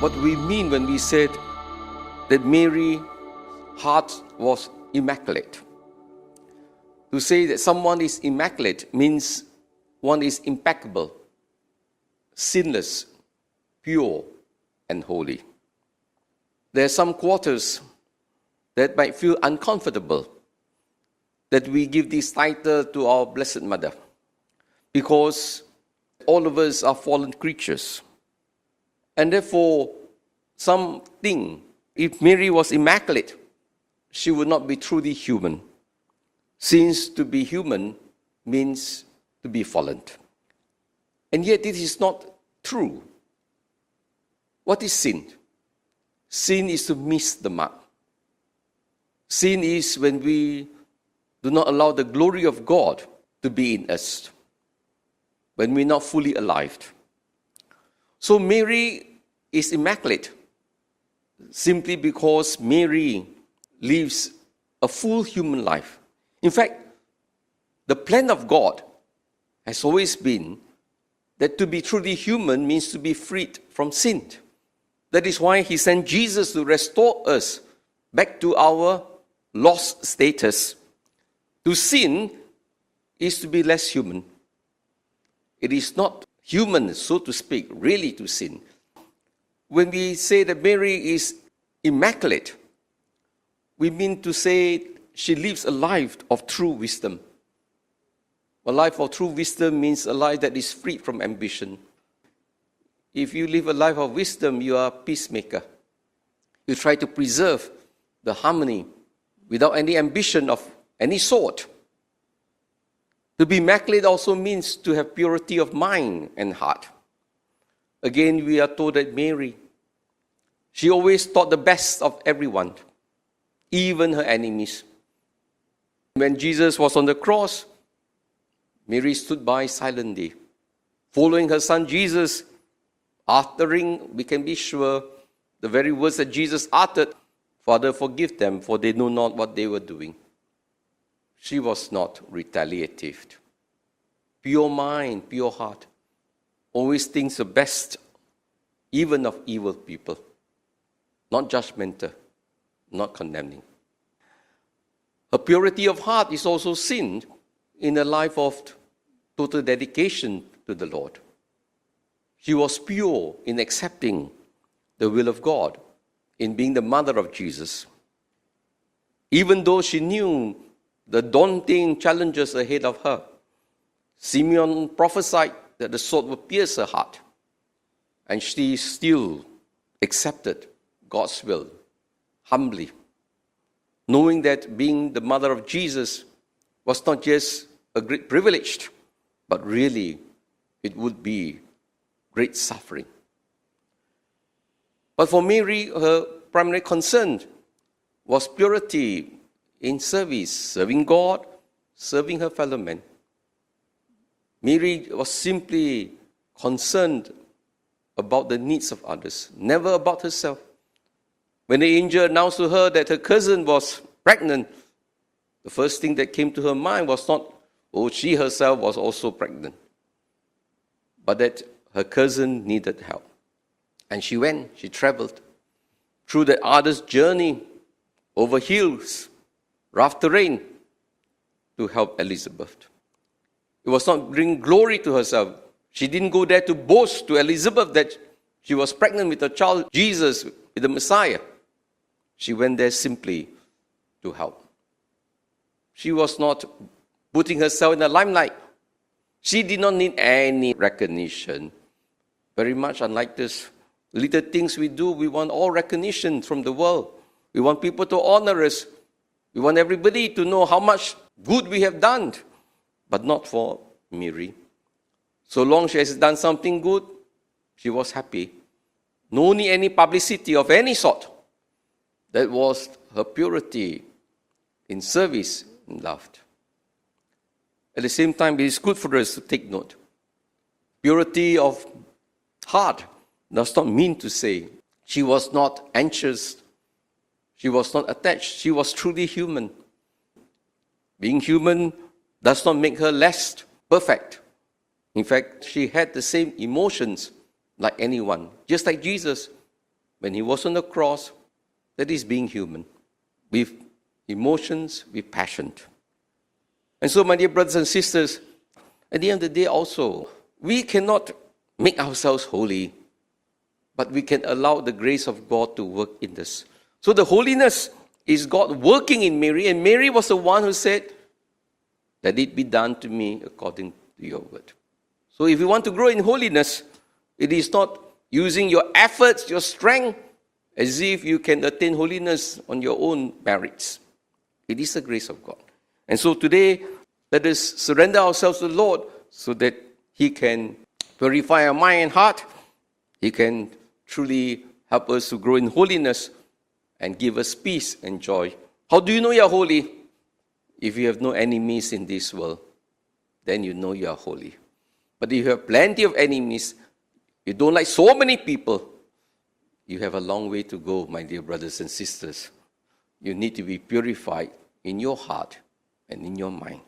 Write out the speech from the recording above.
what we mean when we said that Mary's heart was immaculate. To say that someone is immaculate means one is impeccable, sinless, pure, and holy. There are some quarters that might feel uncomfortable that we give this title to our Blessed Mother, because all of us are fallen creatures. And therefore, some think if Mary was immaculate, she would not be truly human, since to be human means to be fallen. And yet it is not true. What is sin? Sin is to miss the mark. Sin is when we do not allow the glory of God to be in us, when we're not fully alive. So Mary is immaculate simply because Mary lives a full human life. In fact, the plan of God has always been that to be truly human means to be freed from sin. That is why He sent Jesus to restore us back to our lost status. To sin is to be less human. It is not human, so to speak, really to sin. When we say that Mary is immaculate, we mean to say she lives a life of true wisdom. A life of true wisdom means a life that is free from ambition. If you live a life of wisdom, you are a peacemaker. You try to preserve the harmony without any ambition of any sort. To be immaculate also means to have purity of mind and heart. Again, we are told that Mary, she always thought the best of everyone, even her enemies. When Jesus was on the cross, Mary stood by silently, following her son Jesus, uttering, we can be sure, the very words that Jesus uttered, "Father, forgive them, for they know not what they were doing." She was not retaliative. Pure mind, pure heart, always thinks the best, even of evil people. Not judgmental, not condemning. Her purity of heart is also seen in a life of total dedication to the Lord. She was pure in accepting the will of God, in being the mother of Jesus. Even though she knew the daunting challenges ahead of her, Simeon prophesied that the sword would pierce her heart, and she still accepted God's will humbly, knowing that being the mother of Jesus was not just a great privilege, but really it would be great suffering. But for Mary, her primary concern was purity in service, serving God, serving her fellow men. Mary was simply concerned about the needs of others, never about herself. When the angel announced to her that her cousin was pregnant, the first thing that came to her mind was not, she herself was also pregnant, but that her cousin needed help. And she traveled through the arduous journey over hills, rough terrain, to help Elizabeth. It was not bring glory to herself. She didn't go there to boast to Elizabeth that she was pregnant with a child, Jesus, with the Messiah. She went there simply to help. She was not putting herself in the limelight. She did not need any recognition. Very much unlike this little things we do, we want all recognition from the world. We want people to honor us. We want everybody to know how much good we have done. But not for Mary. So long she has done something good, she was happy. No need any publicity of any sort. That was her purity in service and love. At the same time, it is good for us to take note. Purity of heart does not mean to say she was not anxious, she was not attached, she was truly human. Being human does not make her less perfect. In fact, she had the same emotions like anyone. Just like Jesus, when he was on the cross, that is being human, with emotions, with passion. And so, my dear brothers and sisters, at the end of the day also, we cannot make ourselves holy, but we can allow the grace of God to work in us. So the holiness is God working in Mary, and Mary was the one who said, "Let it be done to me according to your word." So if you want to grow in holiness, it is not using your efforts, your strength, as if you can attain holiness on your own merits. It is the grace of God. And so today, let us surrender ourselves to the Lord so that He can purify our mind and heart. He can truly help us to grow in holiness and give us peace and joy. How do you know you are holy? If you have no enemies in this world, then you know you are holy. But if you have plenty of enemies, you don't like so many people, you have a long way to go, my dear brothers and sisters. You need to be purified in your heart and in your mind.